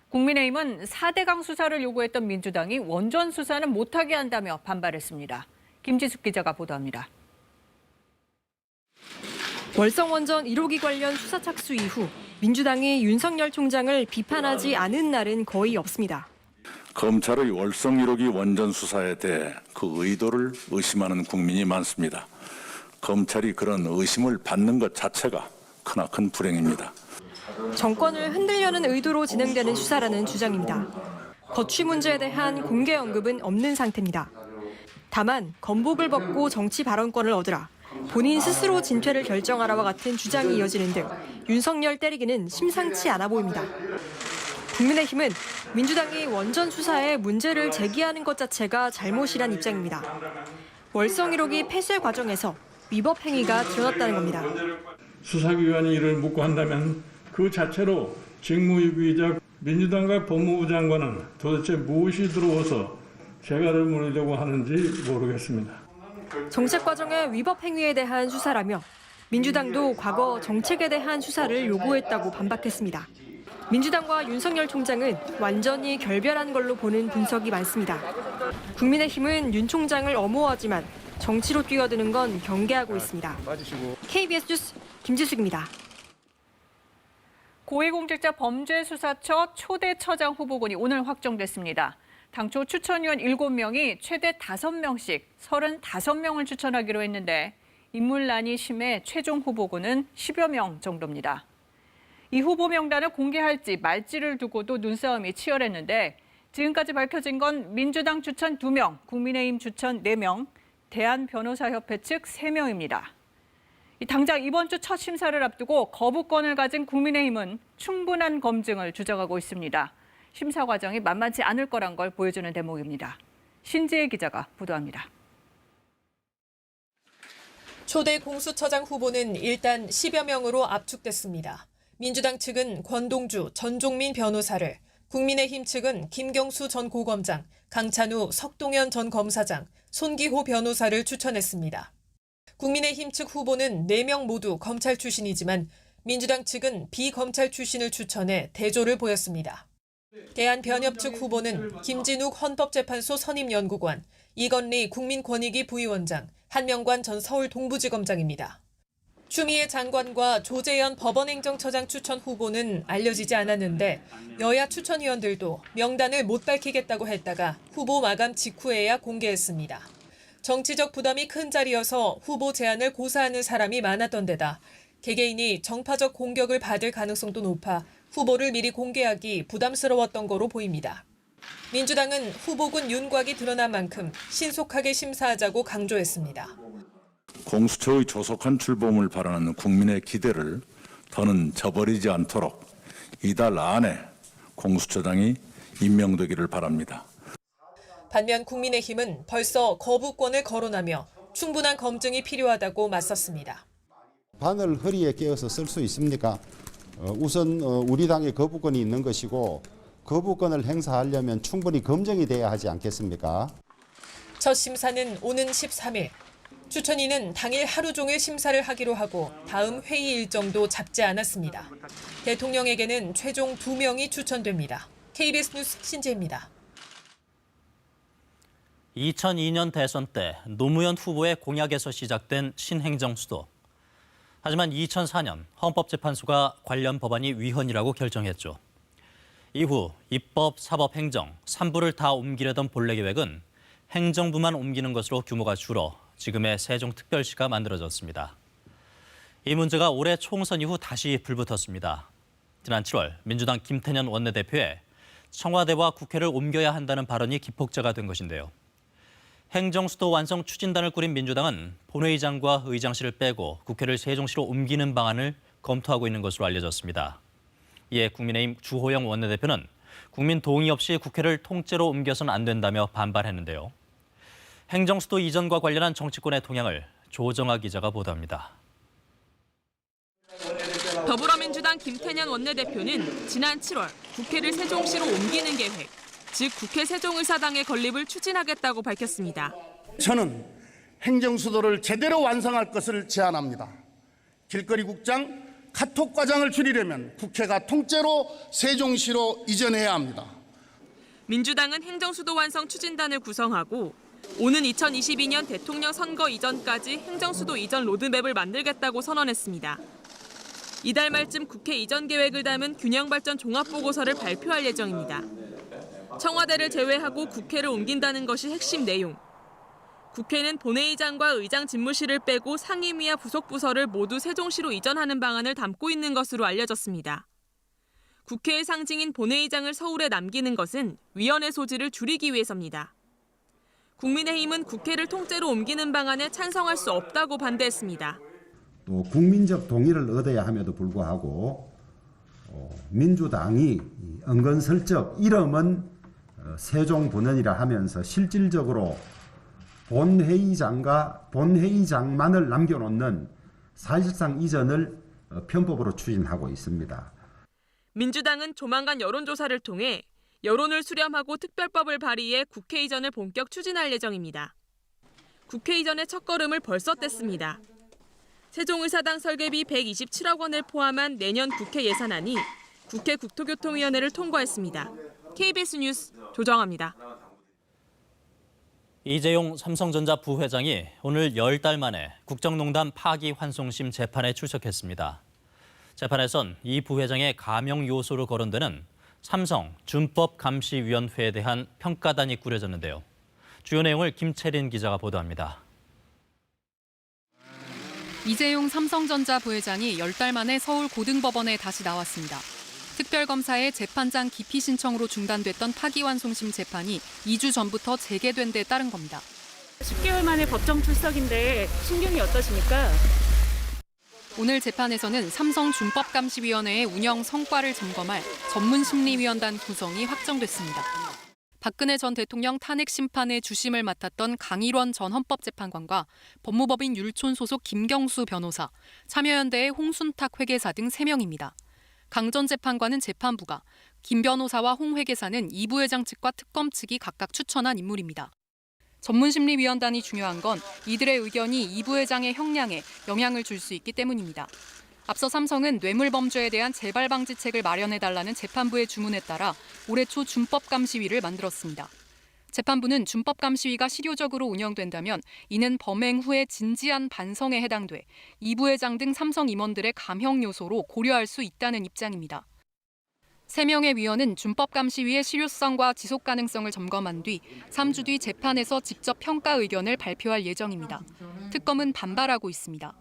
Speaker 2: 국민의힘은 4대강 수사를 요구했던 민주당이 원전 수사는 못하게 한다며 반발했습니다. 김지숙 기자가 보도합니다.
Speaker 5: 월성원전 1호기 관련 수사 착수 이후 민주당이 윤석열 총장을 비판하지 않은 날은 거의 없습니다.
Speaker 6: 검찰의 월성 1호기 원전 수사에 대해 그 의도를 의심하는 국민이 많습니다. 검찰이 그런 의심을 받는 것 자체가 크나큰 불행입니다.
Speaker 5: 정권을 흔들려는 의도로 진행되는 수사라는 주장입니다. 거취 문제에 대한 공개 언급은 없는 상태입니다. 다만 건복을 벗고 정치 발언권을 얻으라, 본인 스스로 진퇴를 결정하라와 같은 주장이 이어지는 등 윤석열 때리기는 심상치 않아 보입니다. 국민의힘은 민주당이 원전 수사에 문제를 제기하는 것 자체가 잘못이란 입장입니다. 월성 1호기 폐쇄 과정에서 위법 행위가 드러났다는 겁니다.
Speaker 7: 수사기관이 이를 묻고 한다면 그 자체로 직무유기이자 민주당과 법무부 장관은 도대체 무엇이 들어와서 재갈을 물으려고 하는지 모르겠습니다.
Speaker 5: 정책 과정의 위법 행위에 대한 수사라며 민주당도 과거 정책에 대한 수사를 요구했다고 반박했습니다. 민주당과 윤석열 총장은 완전히 결별한 걸로 보는 분석이 많습니다. 국민의힘은 윤 총장을 엄호하지만 정치로 뛰어드는 건 경계하고 있습니다. KBS 뉴스 김지숙입니다.
Speaker 2: 고위공직자 범죄수사처 초대 처장 후보군이 오늘 확정됐습니다. 당초 추천위원 7명이 최대 5명씩 35명을 추천하기로 했는데 인물난이 심해 최종 후보군은 10여 명 정도입니다. 이 후보 명단을 공개할지 말지를 두고도 눈싸움이 치열했는데 지금까지 밝혀진 건 민주당 추천 2명, 국민의힘 추천 4명, 대한변호사협회 측 3명입니다. 당장 이번 주 첫 심사를 앞두고 거부권을 가진 국민의힘은 충분한 검증을 주장하고 있습니다. 심사 과정이 만만치 않을 거란 걸 보여주는 대목입니다. 신지혜 기자가 보도합니다.
Speaker 5: 초대 공수처장 후보는 일단 10여 명으로 압축됐습니다. 민주당 측은 권동주, 전종민 변호사를, 국민의힘 측은 김경수 전 고검장, 강찬우, 석동현 전 검사장, 손기호 변호사를 추천했습니다. 국민의힘 측 후보는 4명 모두 검찰 출신이지만 민주당 측은 비검찰 출신을 추천해 대조를 보였습니다. 대한변협 측 후보는 김진욱 헌법재판소 선임연구관, 이건리 국민권익위 부위원장, 한명관 전 서울 동부지검장입니다. 추미애 장관과 조재현 법원행정처장 추천 후보는 알려지지 않았는데 여야 추천위원들도 명단을 못 밝히겠다고 했다가 후보 마감 직후에야 공개했습니다. 정치적 부담이 큰 자리여서 후보 제안을 고사하는 사람이 많았던 데다 개개인이 정파적 공격을 받을 가능성도 높아 후보를 미리 공개하기 부담스러웠던 거로 보입니다. 민주당은 후보군 윤곽이 드러난 만큼 신속하게 심사하자고 강조했습니다.
Speaker 6: 공수처의 조속한 출범을 바라는 국민의 기대를 더는 저버리지 않도록 이달 안에 공수처장이 임명되기를 바랍니다.
Speaker 5: 반면 국민의힘은 벌써 거부권을 거론하며 충분한 검증이 필요하다고 맞섰습니다.
Speaker 8: 바늘 허리에 끼어서 쓸 수 있습니까? 우선 우리 당에 거부권이 있는 것이고 거부권을 행사하려면 충분히 검증이 돼야 하지 않겠습니까?
Speaker 5: 첫 심사는 오는 13일. 추천위는 당일 하루 종일 심사를 하기로 하고 다음 회의 일정도 잡지 않았습니다. 대통령에게는 최종 2명이 추천됩니다. KBS 뉴스 신지혜입니다.
Speaker 1: 2002년 대선 때 노무현 후보의 공약에서 시작된 신행정 수도. 하지만 2004년 헌법재판소가 관련 법안이 위헌이라고 결정했죠. 이후 입법, 사법, 행정 3부를 다 옮기려던 본래 계획은 행정부만 옮기는 것으로 규모가 줄어 지금의 세종특별시가 만들어졌습니다. 이 문제가 올해 총선 이후 다시 불붙었습니다. 지난 7월 민주당 김태년 원내대표의 청와대와 국회를 옮겨야 한다는 발언이 기폭제가 된 것인데요. 행정수도 완성 추진단을 꾸린 민주당은 본회의장과 의장실을 빼고 국회를 세종시로 옮기는 방안을 검토하고 있는 것으로 알려졌습니다. 이에 국민의힘 주호영 원내대표는 국민 동의 없이 국회를 통째로 옮겨서는 안 된다며 반발했는데요. 행정수도 이전과 관련한 정치권의 동향을 조정아 기자가 보도합니다.
Speaker 17: 더불어민주당 김태년 원내대표는 지난 7월 국회를 세종시로 옮기는 계획, 즉 국회 세종의사당의 건립을 추진하겠다고 밝혔습니다.
Speaker 9: 저는 행정수도를 제대로 완성할 것을 제안합니다. 길거리국장, 카톡과장을 줄이려면 국회가 통째로 세종시로 이전해야 합니다.
Speaker 17: 민주당은 행정수도 완성 추진단을 구성하고 오는 2022년 대통령 선거 이전까지 행정수도 이전 로드맵을 만들겠다고 선언했습니다. 이달 말쯤 국회 이전 계획을 담은 균형발전 종합보고서를 발표할 예정입니다. 청와대를 제외하고 국회를 옮긴다는 것이 핵심 내용. 국회는 본회의장과 의장 집무실을 빼고 상임위와 부속부서를 모두 세종시로 이전하는 방안을 담고 있는 것으로 알려졌습니다. 국회의 상징인 본회의장을 서울에 남기는 것은 위원회 소지를 줄이기 위해서입니다. 국민의힘은 국회를 통째로 옮기는 방안에 찬성할 수 없다고 반대했습니다.
Speaker 8: 또 국민적 동의를 얻어야 함에도 불구하고 민주당이 은근슬쩍 이름은 세종본원이라 하면서 실질적으로 본회의장만을 남겨놓는 사실상 이전을 편법으로 추진하고 있습니다.
Speaker 17: 민주당은 조만간 여론조사를 통해 여론을 수렴하고 특별법을 발의해 국회 이전을 본격 추진할 예정입니다. 국회 이전의 첫걸음을 벌써 뗐습니다. 세종의사당 설계비 127억 원을 포함한 내년 국회 예산안이 국회 국토교통위원회를 통과했습니다. KBS 뉴스 조정아입니다.
Speaker 1: 이재용 삼성전자 부회장이 오늘 10달 만에 국정농단 파기환송심 재판에 출석했습니다. 재판에선 이 부회장의 감형 요소로 거론되는 삼성 준법감시위원회에 대한 평가단이 꾸려졌는데요. 주요 내용을 김채린 기자가 보도합니다.
Speaker 10: 이재용 삼성전자 부회장이 10달 만에 서울 고등법원에 다시 나왔습니다. 특별검사의 재판장 기피 신청으로 중단됐던 파기환송심 재판이 2주 전부터 재개된 데 따른 겁니다.
Speaker 11: 10개월 만에 법정 출석인데 심경이 어떠십니까?
Speaker 10: 오늘 재판에서는 삼성 준법감시위원회의 운영 성과를 점검할 전문심리위원단 구성이 확정됐습니다. 박근혜 전 대통령 탄핵 심판의 주심을 맡았던 강일원 전 헌법재판관과 법무법인 율촌 소속 김경수 변호사, 참여연대의 홍순탁 회계사 등 3명입니다. 강 전 재판관은 재판부가, 김 변호사와 홍 회계사는 이 부회장 측과 특검 측이 각각 추천한 인물입니다. 전문심리위원단이 중요한 건 이들의 의견이 이 부회장의 형량에 영향을 줄 수 있기 때문입니다. 앞서 삼성은 뇌물범죄에 대한 재발방지책을 마련해달라는 재판부의 주문에 따라 올해 초 준법감시위를 만들었습니다. 재판부는 준법감시위가 실효적으로 운영된다면 이는 범행 후에 진지한 반성에 해당돼 이 부회장 등 삼성 임원들의 감형 요소로 고려할 수 있다는 입장입니다. 3명의 위원은 준법감시위의 실효성과 지속 가능성을 점검한 뒤 3주 뒤 재판에서 직접 평가 의견을 발표할 예정입니다. 특검은 반발하고 있습니다.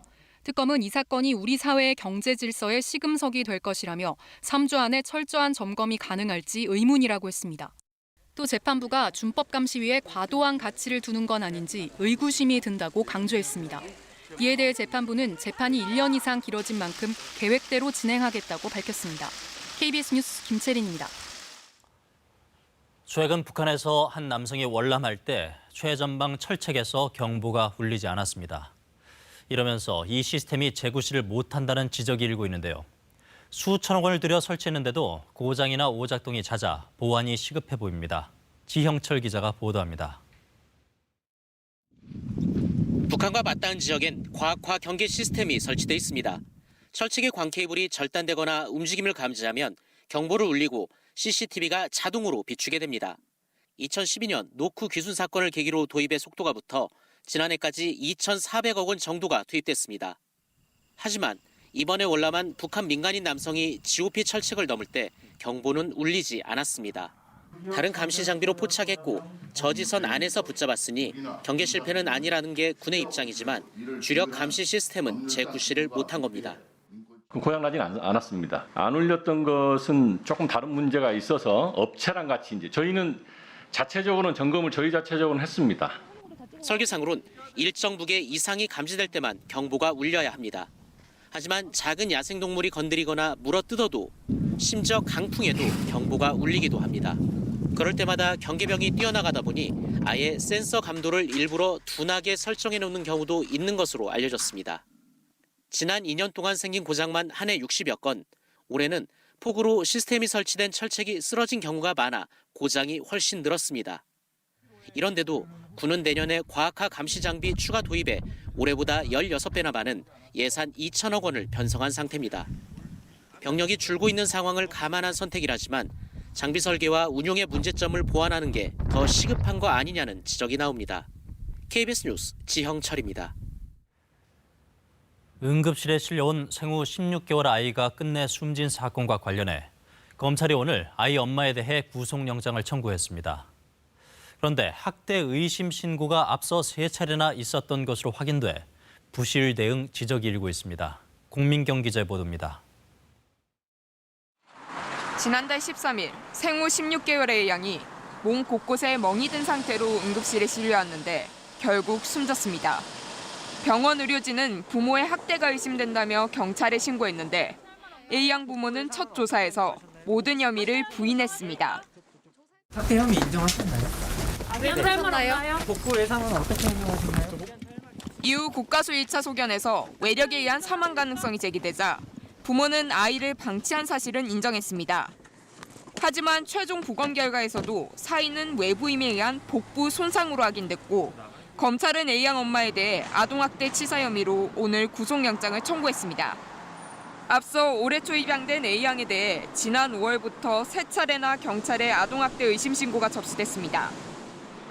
Speaker 10: 특검은 이 사건이 우리 사회의 경제 질서의 시금석이 될 것이라며 3주 안에 철저한 점검이 가능할지 의문이라고 했습니다. 또 재판부가 준법감시위에 과도한 가치를 두는 건 아닌지 의구심이 든다고 강조했습니다. 이에 대해 재판부는 재판이 1년 이상 길어진 만큼 계획대로 진행하겠다고 밝혔습니다. KBS 뉴스 김채린입니다.
Speaker 1: 최근 북한에서 한 남성이 월남할 때 최전방 철책에서 경보가 울리지 않았습니다. 이러면서 이 시스템이 재구시를 못한다는 지적이 일고 있는데요. 수천억 원을 들여 설치했는데도 고장이나 오작동이 잦아 보완이 시급해 보입니다. 지형철 기자가 보도합니다.
Speaker 12: 북한과 맞닿은 지역엔 과학화 경계 시스템이 설치돼 있습니다. 철책의 광 케이블이 절단되거나 움직임을 감지하면 경보를 울리고 CCTV가 자동으로 비추게 됩니다. 2012년 노크 귀순 사건을 계기로 도입의 속도가 붙어 지난해까지 2,400억 원 정도가 투입됐습니다. 하지만 이번에 월남한 북한 민간인 남성이 GOP 철책을 넘을 때 경보는 울리지 않았습니다. 다른 감시 장비로 포착했고 저지선 안에서 붙잡았으니 경계 실패는 아니라는 게 군의 입장이지만 주력 감시 시스템은 재구시를 못한 겁니다.
Speaker 19: 고장나진 않았습니다. 안 울렸던 것은 조금 다른 문제가 있어서 업체랑 같이 이제 저희는 자체적으로는 점검을 저희 자체적으로는 했습니다.
Speaker 12: 설계상으론 일정 무게 이상이 감지될 때만 경보가 울려야 합니다. 하지만 작은 야생동물이 건드리거나 물어뜯어도 심지어 강풍에도 경보가 울리기도 합니다. 그럴 때마다 경계병이 뛰어나가다 보니 아예 센서 감도를 일부러 둔하게 설정해 놓는 경우도 있는 것으로 알려졌습니다. 지난 2년 동안 생긴 고장만 한 해 60여 건, 올해는 폭우로 시스템이 설치된 철책이 쓰러진 경우가 많아 고장이 훨씬 늘었습니다. 이런데도 군은 내년에 과학화 감시 장비 추가 도입에 올해보다 16배나 많은 예산 2천억 원을 편성한 상태입니다. 병력이 줄고 있는 상황을 감안한 선택이라지만 장비 설계와 운용의 문제점을 보완하는 게 더 시급한 거 아니냐는 지적이 나옵니다. KBS 뉴스 지형철입니다.
Speaker 1: 응급실에 실려온 생후 16개월 아이가 끝내 숨진 사건과 관련해 검찰이 오늘 아이 엄마에 대해 구속영장을 청구했습니다. 그런데 학대 의심 신고가 앞서 3차례나 있었던 것으로 확인돼 부실 대응 지적이 일고 있습니다. 공민경 기자의 보도입니다.
Speaker 17: 지난달 13일 생후 16개월의 양이 몸 곳곳에 멍이 든 상태로 응급실에 실려왔는데 결국 숨졌습니다. 병원 의료진은 부모의 학대가 의심된다며 경찰에 신고했는데 A양 부모는 첫 조사에서 모든 혐의를 부인했습니다.
Speaker 4: 학대 혐의 인정하셨나요?
Speaker 11: 인정하셨나요?
Speaker 4: 복구 예상은 어떻게 생각하시나요?
Speaker 17: 이후 국가수 1차 소견에서 외력에 의한 사망 가능성이 제기되자 부모는 아이를 방치한 사실은 인정했습니다. 하지만 최종 부검 결과에서도 사인은 외부 힘에 의한 복부 손상으로 확인됐고 검찰은 A양 엄마에 대해 아동학대 치사 혐의로 오늘 구속영장을 청구했습니다. 앞서 올해 초 입양된 A양에 대해 지난 5월부터 3차례나 경찰에 아동학대 의심 신고가 접수됐습니다.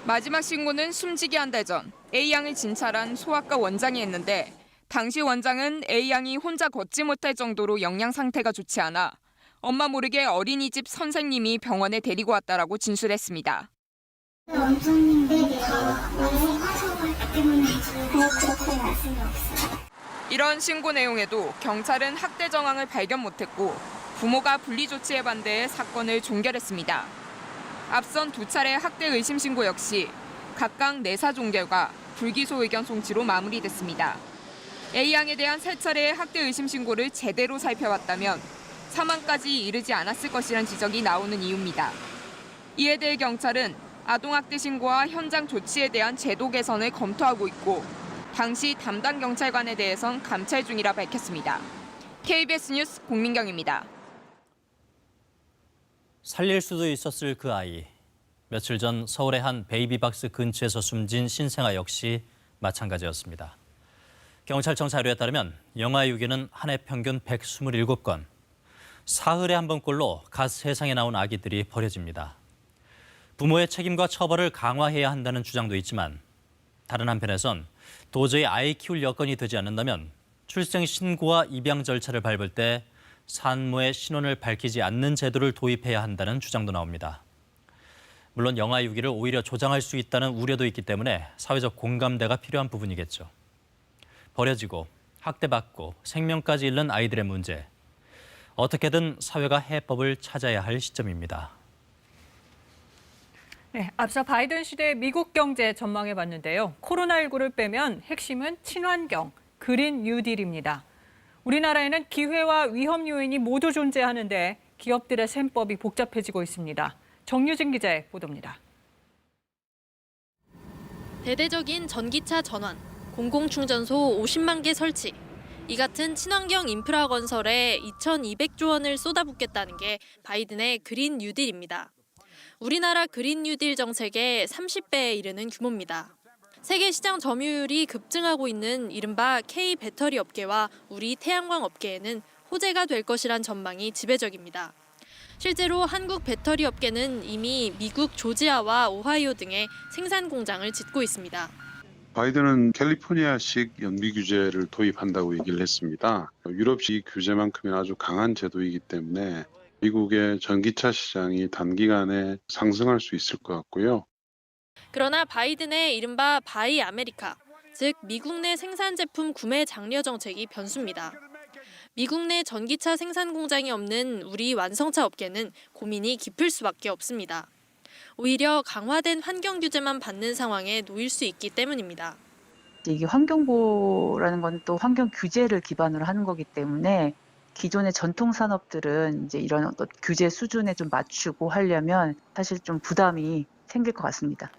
Speaker 17: 마지막 신고는 숨지기 한 달 전 A양을 진찰한 소아과 원장이 했는데 당시 원장은 A양이 혼자 걷지 못할 정도로 영양 상태가 좋지 않아 엄마 모르게 어린이집 선생님이 병원에 데리고 왔다라고 진술했습니다.
Speaker 13: 원장님들이 다 말씀하셔봤기 때문에 그렇게 말씀이 없어요.
Speaker 17: 이런 신고 내용에도 경찰은 학대 정황을 발견 못했고 부모가 분리 조치에 반대해 사건을 종결했습니다. 앞선 2차례 학대 의심 신고 역시 각각 내사 종결과 불기소 의견 송치로 마무리됐습니다. A양에 대한 3차례의 학대 의심 신고를 제대로 살펴봤다면 사망까지 이르지 않았을 것이란 지적이 나오는 이유입니다. 이에 대해 경찰은 아동학대 신고와 현장 조치에 대한 제도 개선을 검토하고 있고 당시 담당 경찰관에 대해선 감찰 중이라 밝혔습니다. KBS 뉴스 공민경입니다.
Speaker 1: 살릴 수도 있었을 그 아이. 며칠 전 서울의 한 베이비박스 근처에서 숨진 신생아 역시 마찬가지였습니다. 경찰청 자료에 따르면 영아 유기는 한 해 평균 127건. 사흘에 한 번꼴로 갓 세상에 나온 아기들이 버려집니다. 부모의 책임과 처벌을 강화해야 한다는 주장도 있지만 다른 한편에선 도저히 아이 키울 여건이 되지 않는다면 출생 신고와 입양 절차를 밟을 때 산모의 신원을 밝히지 않는 제도를 도입해야 한다는 주장도 나옵니다. 물론 영아 유기를 오히려 조장할 수 있다는 우려도 있기 때문에 사회적 공감대가 필요한 부분이겠죠. 버려지고 학대받고 생명까지 잃는 아이들의 문제. 어떻게든 사회가 해법을 찾아야 할 시점입니다.
Speaker 2: 네, 앞서 바이든 시대의 미국 경제 전망해봤는데요. 코로나19를 빼면 핵심은 친환경, 그린 뉴딜입니다. 우리나라에는 기회와 위험 요인이 모두 존재하는데 기업들의 셈법이 복잡해지고 있습니다. 정유진 기자의 보도입니다.
Speaker 14: 대대적인 전기차 전환, 공공충전소 50만 개 설치, 이 같은 친환경 인프라 건설에 2,200조 원을 쏟아붓겠다는 게 바이든의 그린 뉴딜입니다. 우리나라 그린 뉴딜 정책의 30배에 이르는 규모입니다. 세계 시장 점유율이 급증하고 있는 이른바 K-배터리 업계와 우리 태양광 업계에는 호재가 될 것이란 전망이 지배적입니다. 실제로 한국 배터리 업계는 이미 미국 조지아와 오하이오 등에 생산 공장을 짓고 있습니다.
Speaker 15: 바이든은 캘리포니아식 연비 규제를 도입한다고 얘기를 했습니다. 유럽식 규제만큼이나 아주 강한 제도이기 때문에 미국의 전기차 시장이 단기간에 상승할 수 있을 것 같고요.
Speaker 14: 그러나 바이든의 이른바 바이 아메리카, 즉 미국 내 생산 제품 구매 장려 정책이 변수입니다. 미국 내 전기차 생산 공장이 없는 우리 완성차 업계는 고민이 깊을 수밖에 없습니다. 오히려 강화된 환경 규제만 받는 상황에 놓일 수 있기 때문입니다.
Speaker 16: 이게 환경보호라는 건 또 환경 규제를 기반으로 하는 거기 때문에 기존의 전통 산업들은 이제 이런 어떤 규제 수준에 좀 맞추고 하려면 사실 좀 부담이 생길 것 같습니다.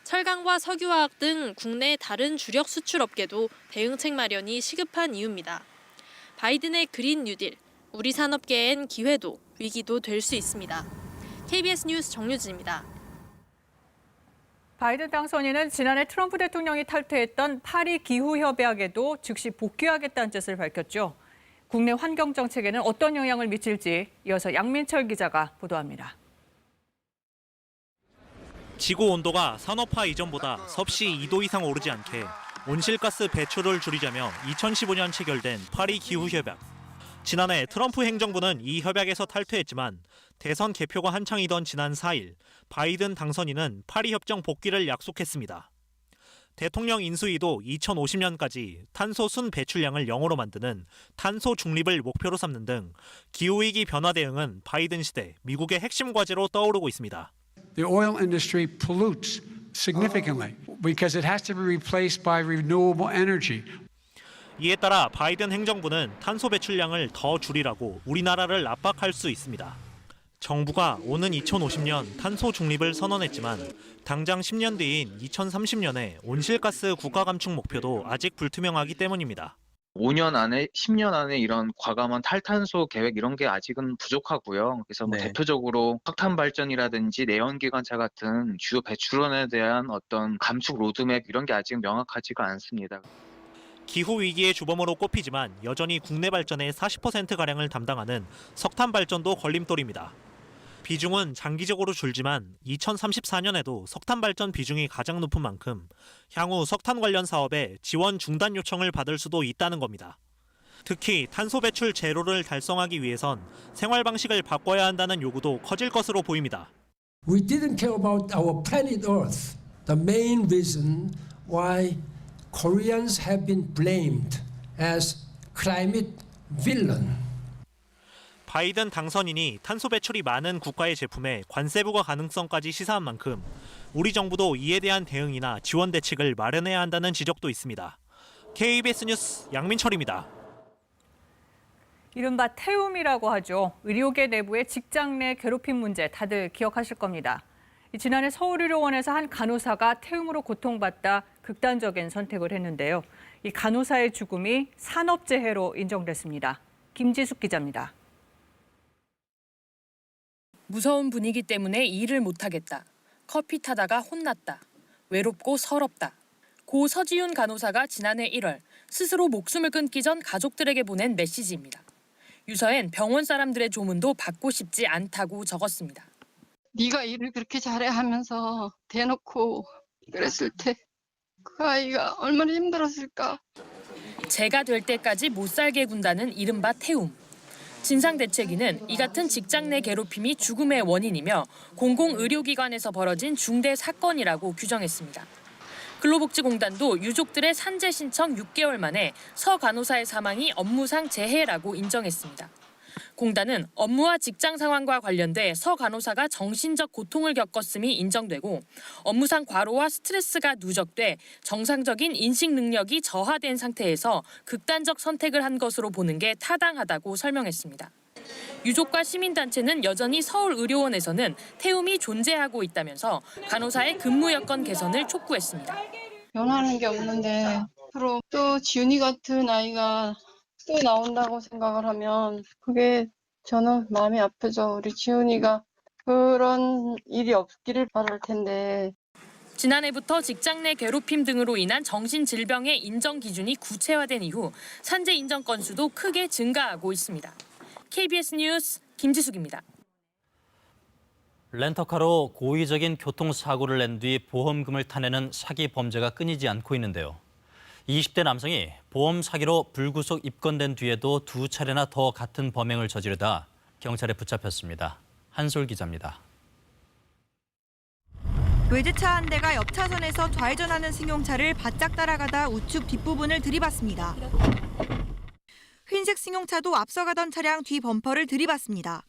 Speaker 14: 철강과 석유화학 등 국내 다른 주력 수출업계도 대응책 마련이 시급한 이유입니다. 바이든의 그린 뉴딜, 우리 산업계엔 기회도 위기도 될 수 있습니다. KBS 뉴스 정유진입니다.
Speaker 2: 바이든 당선인은 지난해 트럼프 대통령이 탈퇴했던 파리 기후협약에도 즉시 복귀하겠다는 뜻을 밝혔죠. 국내 환경 정책에는 어떤 영향을 미칠지 이어서 양민철 기자가 보도합니다.
Speaker 18: 지구 온도가 산업화 이전보다 섭씨 2도 이상 오르지 않게 온실가스 배출을 줄이자며 2015년 체결된 파리 기후협약. 지난해 트럼프 행정부는 이 협약에서 탈퇴했지만 대선 개표가 한창이던 지난 4일 바이든 당선인은 파리 협정 복귀를 약속했습니다. 대통령 인수위도 2050년까지 탄소 순 배출량을 0으로 만드는 탄소 중립을 목표로 삼는 등 기후위기 변화 대응은 바이든 시대 미국의 핵심 과제로 떠오르고 있습니다.
Speaker 20: The oil industry pollutes significantly because it has to be replaced by renewable energy.
Speaker 18: 이에 따라 바이든 행정부는 탄소 배출량을 더 줄이라고 우리나라를 압박할 수 있습니다. 정부가 오는 2050년 탄소 중립을 선언했지만 당장 10년 뒤인 2030년에 온실가스 국가 감축 목표도 아직 불투명하기 때문입니다.
Speaker 21: 5년 안에, 10년 안에 이런 과감한 탈탄소 계획 이런 게 아직은 부족하고요. 그래서 대표적으로 석탄 발전이라든지 내연기관차 같은 주요 배출원에 대한 어떤 감축 로드맵 이런 게 아직 명확하지가 않습니다.
Speaker 18: 기후위기의 주범으로 꼽히지만 여전히 국내 발전의 40%가량을 담당하는 석탄 발전도 걸림돌입니다. 비중은 장기적으로 줄지만 2034년에도 석탄 발전 비중이 가장 높은 만큼 향후 석탄 관련 사업에 지원 중단 요청을 받을 수도 있다는 겁니다. 특히 탄소 배출 제로를 달성하기 위해선 생활 방식을 바꿔야 한다는 요구도 커질 것으로 보입니다.
Speaker 22: We didn't care about our planet Earth. The main reason why Koreans have been blamed as climate villain.
Speaker 18: 바이든 당선인이 탄소 배출이 많은 국가의 제품에 관세 부과 가능성까지 시사한 만큼 우리 정부도 이에 대한 대응이나 지원 대책을 마련해야 한다는 지적도 있습니다. KBS 뉴스 양민철입니다.
Speaker 2: 이른바 태움이라고 하죠. 의료계 내부의 직장 내 괴롭힘 문제 다들 기억하실 겁니다. 지난해 서울의료원에서 한 간호사가 태움으로 고통받다 극단적인 선택을 했는데요. 이 간호사의 죽음이 산업재해로 인정됐습니다. 김지숙 기자입니다.
Speaker 23: 무서운 분위기 때문에 일을 못하겠다. 커피 타다가 혼났다. 외롭고 서럽다. 고 서지윤 간호사가 지난해 1월 스스로 목숨을 끊기 전 가족들에게 보낸 메시지입니다. 유서엔 병원 사람들의 조문도 받고 싶지 않다고 적었습니다.
Speaker 24: 네가 일을 그렇게 잘해 하면서 대놓고 그랬을 때 그 아이가 얼마나 힘들었을까.
Speaker 23: 제가 될 때까지 못 살게 군다는 이른바 태움. 진상대책위는 이 같은 직장 내 괴롭힘이 죽음의 원인이며 공공의료기관에서 벌어진 중대 사건이라고 규정했습니다. 근로복지공단도 유족들의 산재 신청 6개월 만에 서 간호사의 사망이 업무상 재해라고 인정했습니다. 공단은 업무와 직장 상황과 관련돼 서 간호사가 정신적 고통을 겪었음이 인정되고 업무상 과로와 스트레스가 누적돼 정상적인 인식 능력이 저하된 상태에서 극단적 선택을 한 것으로 보는 게 타당하다고 설명했습니다. 유족과 시민단체는 여전히 서울의료원에서는 태움이 존재하고 있다면서 간호사의 근무 여건 개선을 촉구했습니다.
Speaker 24: 변하는 게 없는데 앞으로 또 지훈이 같은 아이가 또 나온다고 생각을 하면 그게 저는 마음이 아프죠. 우리 지훈이가 그런 일이 없기를 바랄 텐데.
Speaker 23: 지난해부터 직장 내 괴롭힘 등으로 인한 정신질병의 인정 기준이 구체화된 이후 산재 인정 건수도 크게 증가하고 있습니다. KBS 뉴스 김지숙입니다.
Speaker 1: 렌터카로 고의적인 교통사고를 낸 뒤 보험금을 타내는 사기 범죄가 끊이지 않고 있는데요. 20대 남성이 보험 사기로 불구속 입건된 뒤에도 2차례나 더 같은 범행을 저지르다 경찰에 붙잡혔습니다. 한솔 기자입니다.
Speaker 28: 외제차 한 대가 옆 차선에서 좌회전하는 승용차를 바짝 따라가다 우측 뒷부분을 들이받습니다. 흰색 승용차도 앞서가던 차량 뒤 범퍼를 들이받습니다.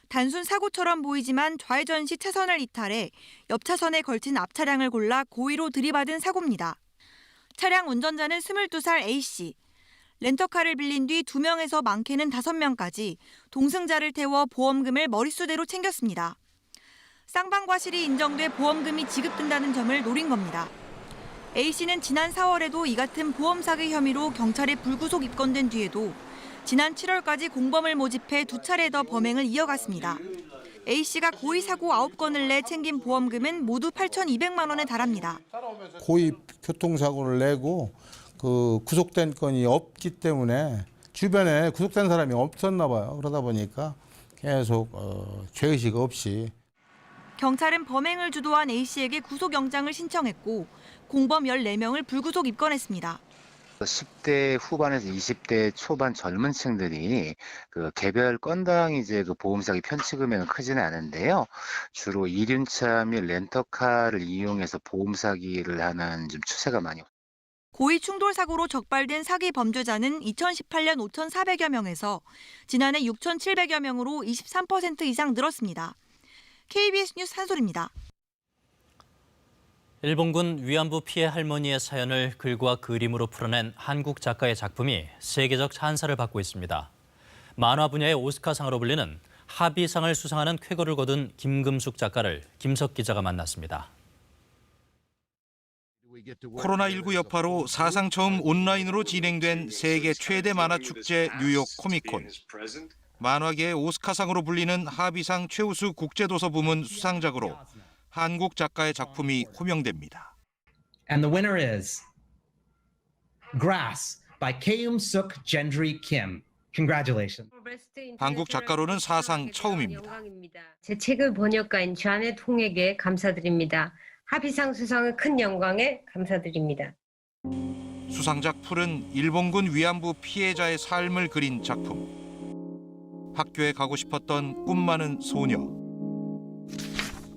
Speaker 28: 단순 사고처럼 보이지만 좌회전 시 차선을 이탈해 옆 차선에 걸친 앞차량을 골라 고의로 들이받은 사고입니다. 차량 운전자는 22살 A씨. 렌터카를 빌린 뒤 2명에서 많게는 5명까지 동승자를 태워 보험금을 머릿수대로 챙겼습니다. 쌍방과실이 인정돼 보험금이 지급된다는 점을 노린 겁니다. A씨는 지난 4월에도 이 같은 보험 사기 혐의로 경찰에 불구속 입건된 뒤에도 지난 7월까지 공범을 모집해 2차례 더 범행을 이어갔습니다. A씨가 고의 사고 9건을 내 챙긴 보험금은 모두 8,200만 원에 달합니다.
Speaker 3: 고의 교통사고를 내고 구속된 건이 없기 때문에 주변에 구속된 사람이 없었나 봐요. 그러다 보니까 계속 죄의식 없이.
Speaker 28: 경찰은 범행을 주도한 A씨에게 구속영장을 신청했고 공범 14명을 불구속 입건했습니다.
Speaker 5: 10대 후반에서 20대 초반 젊은 층들이 개별 건당 이제 보험 사기 편취 금액은 크지는 않은데요. 주로 이륜차 및 렌터카를 이용해서 보험 사기를 하는 좀 추세가 많이.
Speaker 28: 고의 충돌 사고로 적발된 사기 범죄자는 2018년 5,400여 명에서 지난해 6,700여 명으로 23% 이상 늘었습니다. KBS 뉴스 한솔입니다.
Speaker 1: 일본군 위안부 피해 할머니의 사연을 글과 그림으로 풀어낸 한국 작가의 작품이 세계적 찬사를 받고 있습니다. 만화 분야의 오스카상으로 불리는 하비상을 수상하는 쾌거를 거둔 김금숙 작가를 김석 기자가 만났습니다.
Speaker 6: 코로나19 여파로 사상 처음 온라인으로 진행된 세계 최대 만화축제 뉴욕 코미콘. 만화계의 오스카상으로 불리는 하비상 최우수 국제도서 부문 수상작으로 한국 작가의 작품이 호명됩니다.
Speaker 7: And the winner is Grass by Keum-suk Gendry Kim. Congratulations.
Speaker 6: 한국 작가로는 사상 처음입니다.
Speaker 9: 제 책을 번역가인 좌넷 홍에게 감사드립니다. 하비상 수상은 큰 영광에 감사드립니다.
Speaker 6: 수상작 풀은 일본군 위안부 피해자의 삶을 그린 작품. 학교에 가고 싶었던 꿈 많은 소녀.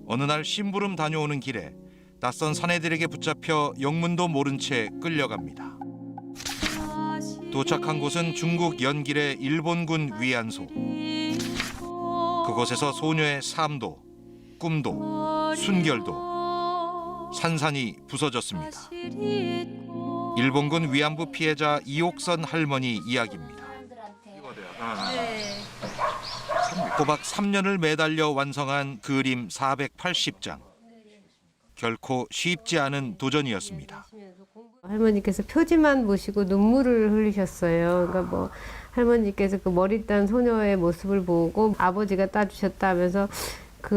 Speaker 6: 어느 날 심부름 다녀오는 길에 낯선 사내들에게 붙잡혀 영문도 모른 채 끌려갑니다. 도착한 곳은 중국 연길의 일본군 위안소. 그곳에서 소녀의 삶도, 꿈도, 순결도 산산이 부서졌습니다. 일본군 위안부 피해자 이옥선 할머니 이야기입니다. 꼬박 3년을 매달려 완성한 그림 480장. 결코 쉽지 않은 도전이었습니다.
Speaker 9: 할머니께서 표지만 보시고 눈물을 흘리셨어요. 그러니까 할머니께서 그 머리 딴 소녀의 모습을 보고 아버지가 따주셨다 하면서 그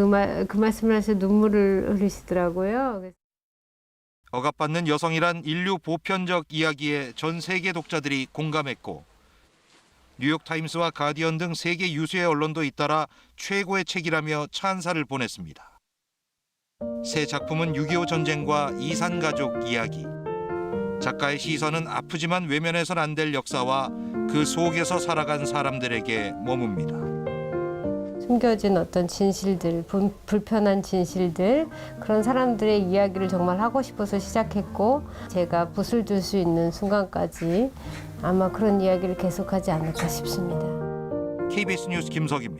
Speaker 9: 말씀을 하셔서 눈물을 흘리시더라고요.
Speaker 6: 억압받는 여성이란 인류 보편적 이야기에 전 세계 독자들이 공감했고 뉴욕타임스와 가디언 등 세계 유수의 언론도 잇따라 최고의 책이라며 찬사를 보냈습니다. 새 작품은 6.25 전쟁과 이산가족 이야기. 작가의 시선은 아프지만 외면해선 안 될 역사와 그 속에서 살아간 사람들에게 머뭅니다.
Speaker 9: 숨겨진 어떤 진실들, 불편한 진실들, 그런 사람들의 이야기를 정말 하고 싶어서 시작했고 제가 붓을 들 수 있는 순간까지 아마 그런 이야기를 계속하지 않을까 싶습니다.
Speaker 6: KBS 뉴스 김석입니다.